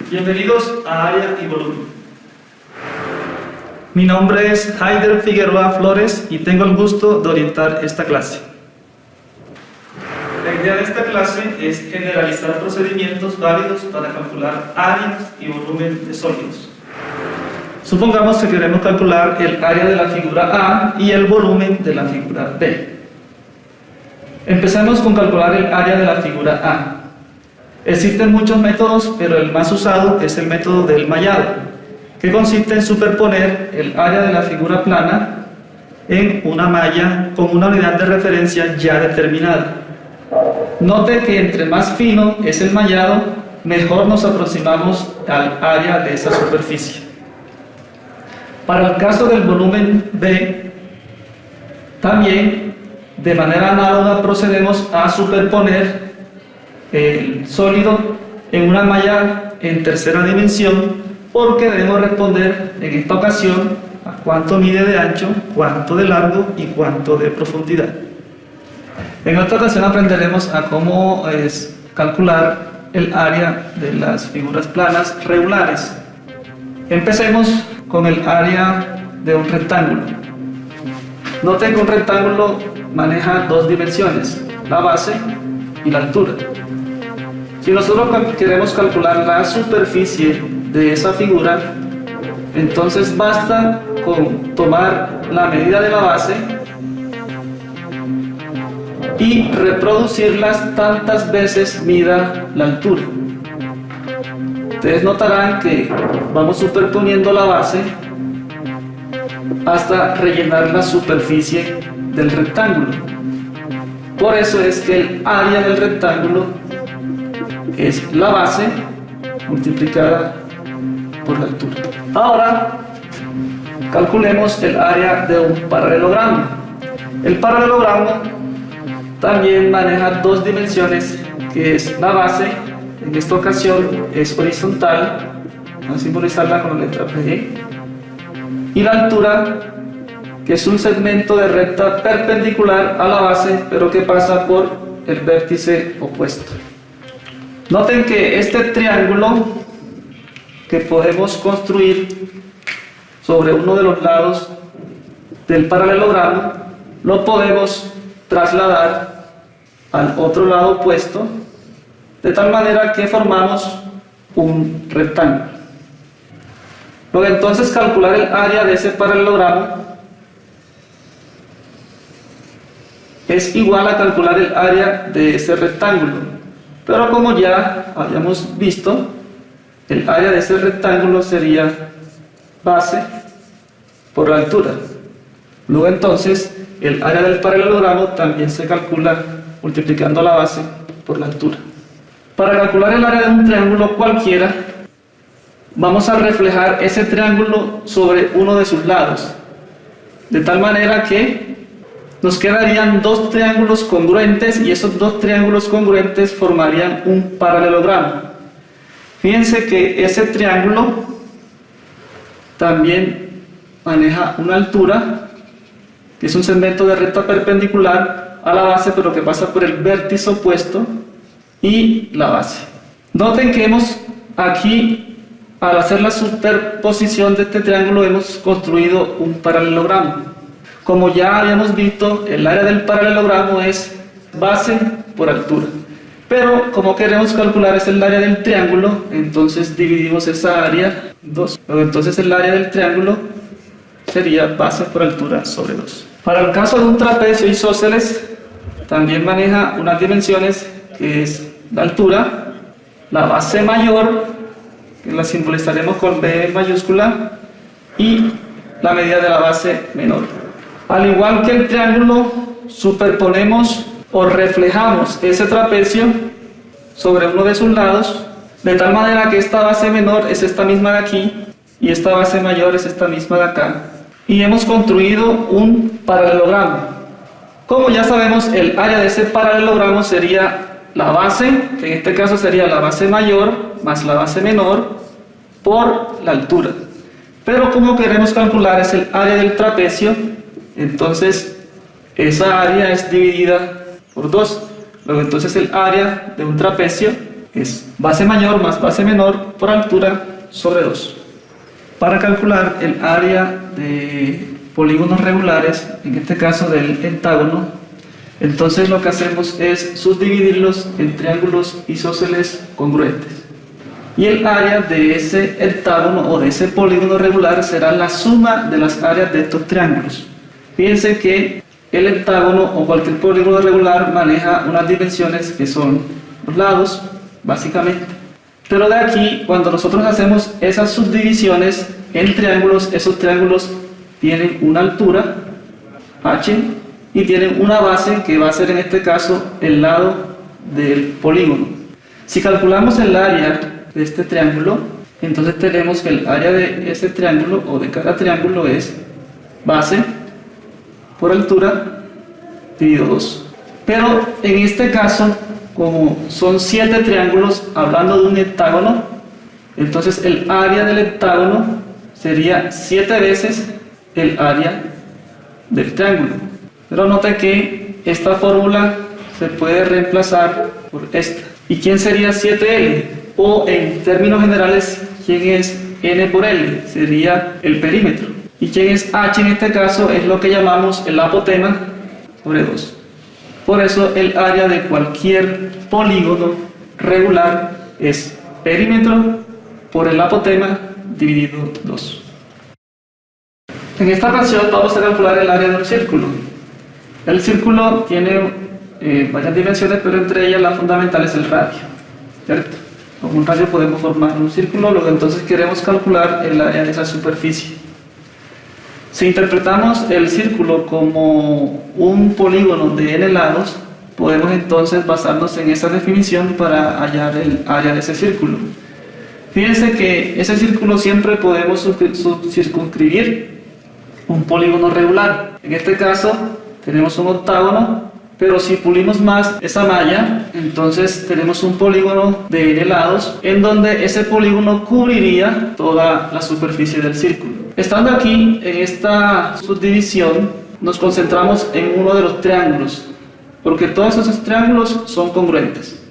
Bienvenidos a Área y Volumen. Mi nombre es Haider Figueroa Flores y tengo el gusto de orientar esta clase. La idea de esta clase es generalizar procedimientos válidos para calcular áreas y volumen de sólidos. Supongamos que queremos calcular el área de la figura A y el volumen de la figura B. Empecemos con calcular el área de la figura A. Existen muchos métodos, pero el más usado es el método del mallado, que consiste en superponer el área de la figura plana en una malla con una unidad de referencia ya determinada. Note que entre más fino es el mallado, mejor nos aproximamos al área de esa superficie. Para el caso del volumen B, también de manera análoga procedemos a superponer el sólido en una malla en tercera dimensión, porque debemos responder en esta ocasión a cuánto mide de ancho, cuánto de largo y cuánto de profundidad. En otra ocasión aprenderemos a cómo calcular el área de las figuras planas regulares. Empecemos con el área de un rectángulo. Noten que un rectángulo maneja dos dimensiones, la base y la altura. Si nosotros queremos calcular la superficie de esa figura, entonces basta con tomar la medida de la base y reproducirlas tantas veces mida la altura. Ustedes notarán que vamos superponiendo la base hasta rellenar la superficie del rectángulo. Por eso es que el área del rectángulo es la base multiplicada por la altura. Ahora calculemos el área de un paralelogramo. El paralelogramo también maneja dos dimensiones, que es la base, en esta ocasión es horizontal, vamos a simbolizarla con la letra P, y la altura, que es un segmento de recta perpendicular a la base, pero que pasa por el vértice opuesto. Noten que este triángulo que podemos construir sobre uno de los lados del paralelogramo lo podemos trasladar al otro lado opuesto, de tal manera que formamos un rectángulo. Luego entonces calcular el área de ese paralelogramo es igual a calcular el área de ese rectángulo. Pero como ya habíamos visto, el área de ese rectángulo sería base por la altura. Luego entonces el área del paralelogramo también se calcula multiplicando la base por la altura. Para calcular el área de un triángulo cualquiera, vamos a reflejar ese triángulo sobre uno de sus lados, de tal manera que nos quedarían dos triángulos congruentes y esos dos triángulos congruentes formarían un paralelogramo. Fíjense que ese triángulo también maneja una altura, que es un segmento de recta perpendicular a la base, pero que pasa por el vértice opuesto y la base. Noten que aquí, al hacer la superposición de este triángulo, hemos construido un paralelogramo. Como ya habíamos visto, el área del paralelogramo es base por altura. Pero como queremos calcular es el área del triángulo, entonces dividimos esa área en dos. Luego entonces el área del triángulo sería base por altura sobre 2. Para el caso de un trapecio isósceles, también maneja unas dimensiones, que es la altura, la base mayor, que la simbolizaremos con B mayúscula, y la medida de la base menor. Al igual que el triángulo, superponemos o reflejamos ese trapecio sobre uno de sus lados, de tal manera que esta base menor es esta misma de aquí y esta base mayor es esta misma de acá, y hemos construido un paralelogramo. Como ya sabemos, el área de ese paralelogramo sería la base, que en este caso sería la base mayor más la base menor por la altura. Pero como queremos calcular es el área del trapecio, entonces esa área es dividida por 2. Luego entonces el área de un trapecio es base mayor más base menor por altura sobre 2. Para calcular el área de polígonos regulares, en este caso del pentágono, entonces lo que hacemos es subdividirlos en triángulos isósceles congruentes. Y el área de ese heptágono o de ese polígono regular será la suma de las áreas de estos triángulos. Fíjense que el heptágono o cualquier polígono regular maneja unas dimensiones que son los lados, básicamente. Pero de aquí, cuando nosotros hacemos esas subdivisiones en triángulos, esos triángulos tienen una altura, h, y tienen una base que va a ser en este caso el lado del polígono. Si calculamos el área de este triángulo, entonces tenemos que el área de ese triángulo o de cada triángulo es base por altura dividido 2. Pero en este caso, como son 7 triángulos hablando de un heptágono, entonces el área del heptágono sería 7 veces el área del triángulo. Pero note que esta fórmula se puede reemplazar por esta. ¿Y quién sería 7L? O en términos generales, ¿quién es N por L? Sería el perímetro. ¿Y quién es H en este caso? Es lo que llamamos el apotema sobre 2. Por eso el área de cualquier polígono regular es perímetro por el apotema dividido 2. En esta ocasión vamos a calcular el área de un círculo. El círculo tiene varias dimensiones, pero entre ellas la fundamental es el radio, ¿cierto? Con un radio podemos formar un círculo, luego entonces queremos calcular el área de esa superficie. Si interpretamos el círculo como un polígono de n lados, podemos entonces basarnos en esa definición para hallar el área de ese círculo. Fíjense que ese círculo siempre podemos circunscribir un polígono regular. En este caso tenemos un octágono, pero si pulimos más esa malla, entonces tenemos un polígono de n lados, en donde ese polígono cubriría toda la superficie del círculo. Estando aquí, en esta subdivisión, nos concentramos en uno de los triángulos, porque todos esos triángulos son congruentes.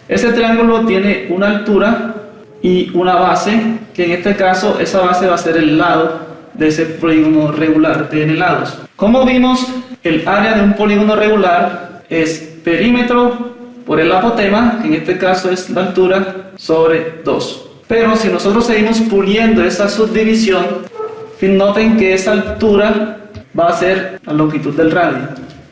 Ese triángulo tiene una altura y una base, que en este caso esa base va a ser el lado de ese polígono regular de n lados. Como vimos, el área de un polígono regular es perímetro por el apotema, que en este caso es la altura, sobre 2. Pero si nosotros seguimos puliendo esa subdivisión, noten que esa altura va a ser la longitud del radio.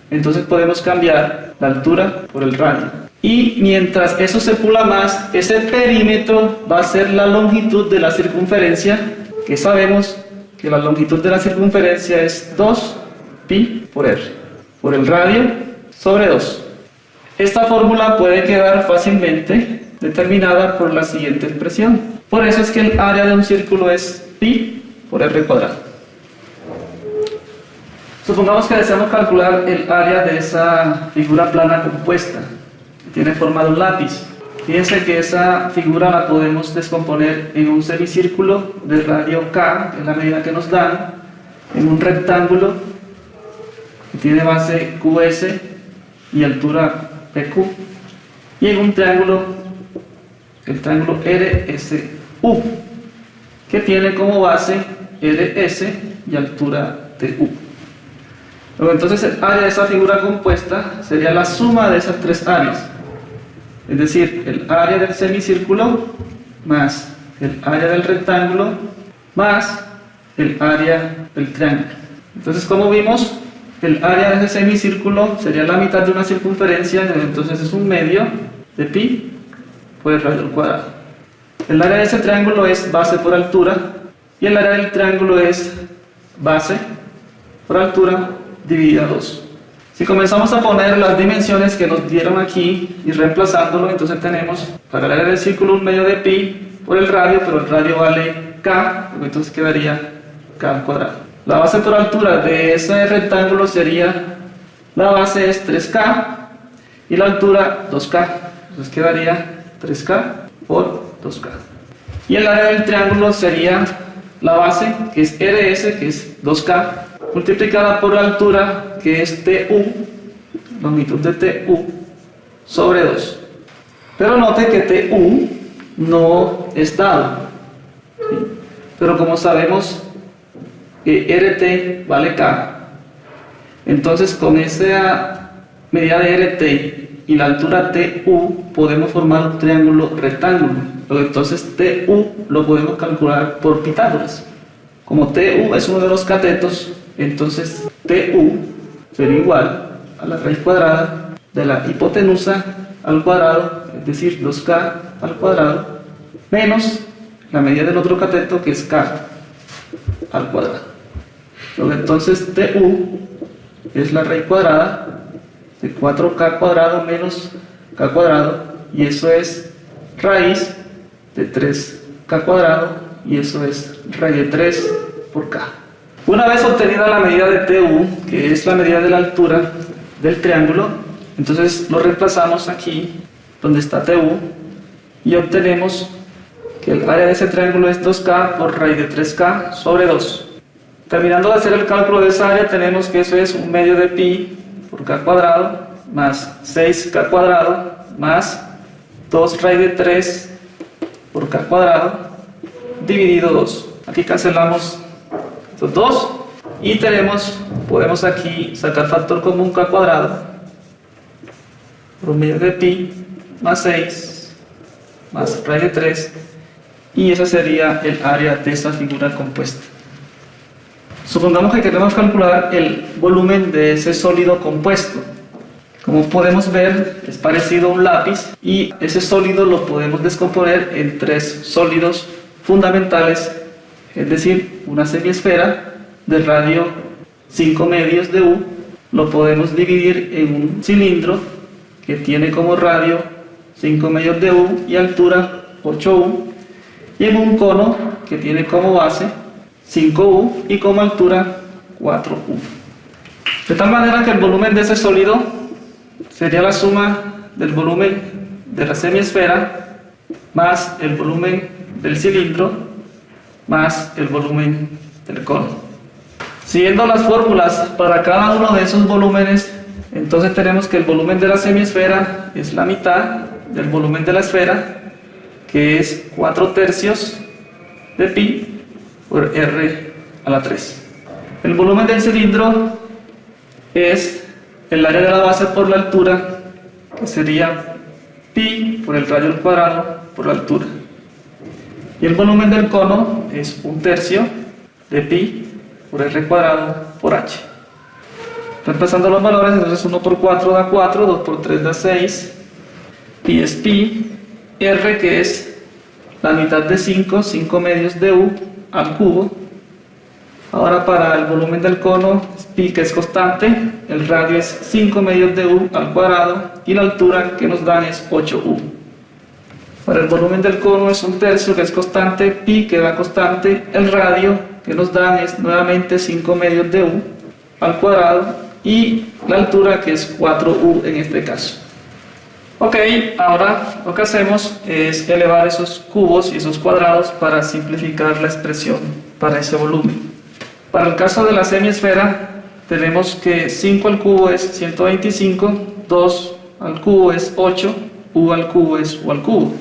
Entonces podemos cambiar la altura por el radio. Y mientras eso se pula más, ese perímetro va a ser la longitud de la circunferencia, que sabemos que la longitud de la circunferencia es 2pi por r, por el radio sobre 2. Esta fórmula puede quedar fácilmente determinada por la siguiente expresión. Por eso es que el área de un círculo es pi por r cuadrado. Supongamos que deseamos calcular el área de esa figura plana compuesta, que tiene forma de un lápiz. Fíjense que esa figura la podemos descomponer en un semicírculo de radio k, que es la medida que nos dan, en un rectángulo que tiene base qs y altura pq, y en un triángulo, el triángulo rsu, que tiene como base rs y altura tu. Luego entonces el área de esa figura compuesta sería la suma de esas tres áreas, es decir, el área del semicírculo más el área del rectángulo más el área del triángulo. Entonces, como vimos, el área de ese semicírculo sería la mitad de una circunferencia, entonces es un medio de pi por el radio al cuadrado. El área de ese triángulo es base por altura y el área del triángulo es base por altura dividida 2. Si comenzamos a poner las dimensiones que nos dieron aquí y reemplazándolo, entonces tenemos para el área del círculo un medio de pi por el radio, pero el radio vale k, entonces quedaría k al cuadrado. La base por altura de ese rectángulo sería, la base es 3k y la altura 2k, entonces quedaría 3k por 2k. Y el área del triángulo sería la base, que es rs, que es 2k, multiplicada por la altura, que es tu, longitud de tu, sobre 2. Pero note que TU no es dado, ¿sí? Pero como sabemos que RT vale K, entonces con esa medida de RT y la altura TU podemos formar un triángulo rectángulo. Entonces TU lo podemos calcular por Pitágoras. Como TU es uno de los catetos, entonces TU sería igual a la raíz cuadrada de la hipotenusa al cuadrado, es decir, 2K al cuadrado, menos la medida del otro cateto, que es K al cuadrado. Entonces TU es la raíz cuadrada de 4K cuadrado menos K cuadrado, y eso es raíz de 3K cuadrado, y eso es raíz de 3 por K. Una vez obtenida la medida de TU, que es la medida de la altura del triángulo, entonces lo reemplazamos aquí donde está TU y obtenemos que el área de ese triángulo es 2K por raíz de 3K sobre 2. Terminando de hacer el cálculo de esa área, tenemos que eso es 1/2 de pi por K cuadrado más 6K cuadrado más 2 raíz de 3 por K cuadrado dividido 2. Aquí cancelamos estos 2 y podemos aquí sacar factor común K cuadrado por 1/2 de pi más 6 más raíz de 3, y esa sería el área de esta figura compuesta. Supongamos que queremos calcular el volumen de ese sólido compuesto. Como podemos ver, es parecido a un lápiz, y ese sólido lo podemos descomponer en 3 sólidos fundamentales, es decir, una semiesfera de radio 5 medios de U, lo podemos dividir en un cilindro que tiene como radio 5 medios de U y altura 8U, y en un cono que tiene como base 5U y como altura 4U. De tal manera que el volumen de ese sólido sería la suma del volumen de la semiesfera más el volumen del cilindro más el volumen del cono. Siguiendo las fórmulas para cada uno de esos volúmenes, entonces tenemos que el volumen de la semiesfera es la mitad del volumen de la esfera, que es 4/3 de pi por r a la 3. El volumen del cilindro es el área de la base por la altura, que sería pi por el radio al cuadrado por la altura. Y el volumen del cono es 1/3 de pi por r cuadrado por h. Reemplazando los valores, entonces 1 por 4 da 4, 2 por 3 da 6, pi es pi, r que es la mitad de 5, 5 medios de U al cubo. Ahora para el volumen del cono, pi que es constante, el radio es 5 medios de U al cuadrado y la altura que nos dan es 8U. Para el volumen del cono es 1/3 que es constante, pi que da constante, el radio que nos dan es nuevamente 5 medios de U al cuadrado y la altura que es 4U en este caso. Ok, ahora lo que hacemos es elevar esos cubos y esos cuadrados para simplificar la expresión para ese volumen. Para el caso de la semiesfera, tenemos que 5 al cubo es 125, 2 al cubo es 8, U al cubo es U al cubo.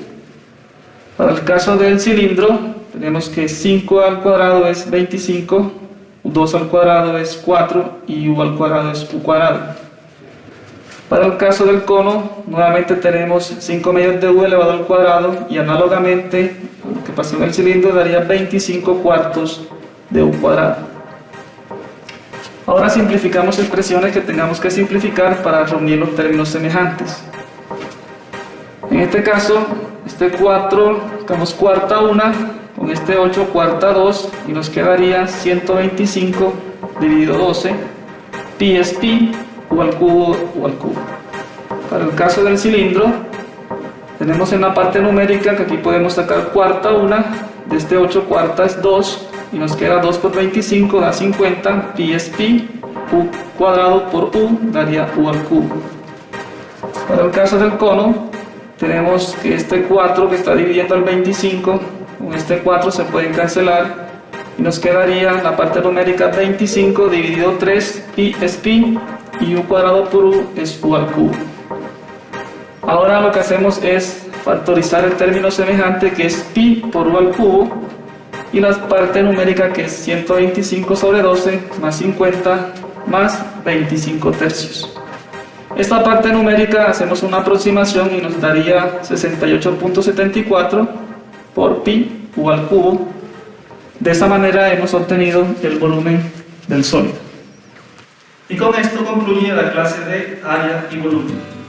Para el caso del cilindro, tenemos que 5 al cuadrado es 25, 2 al cuadrado es 4 y U al cuadrado es U cuadrado. Para el caso del cono, nuevamente tenemos 5 medios de U elevado al cuadrado y análogamente, lo que pasó en el cilindro daría 25 cuartos de U cuadrado. Ahora simplificamos expresiones que tengamos que simplificar para reunir los términos semejantes. En este caso, este 4, sacamos cuarta 1, con este 8 cuarta 2 y nos quedaría 125 dividido 12, pi es pi, U al cubo, U al cubo. Para el caso del cilindro, tenemos en la parte numérica que aquí podemos sacar cuarta 1, de este 8 cuarta es 2, y nos queda 2 por 25 da 50, pi es pi, U cuadrado por U daría U al cubo. Para el caso del cono, tenemos que este 4 que está dividiendo al 25, con este 4 se pueden cancelar, y nos quedaría la parte numérica 25 dividido 3, pi es pi, y U cuadrado por U es U al cubo. Ahora lo que hacemos es factorizar el término semejante, que es pi por u al cubo, y la parte numérica, que es 125 sobre 12 más 50 más 25 tercios. Esta parte numérica hacemos una aproximación y nos daría 68.74 por pi u al cubo. De esa manera hemos obtenido el volumen del sólido. Y con esto concluye la clase de área y volumen.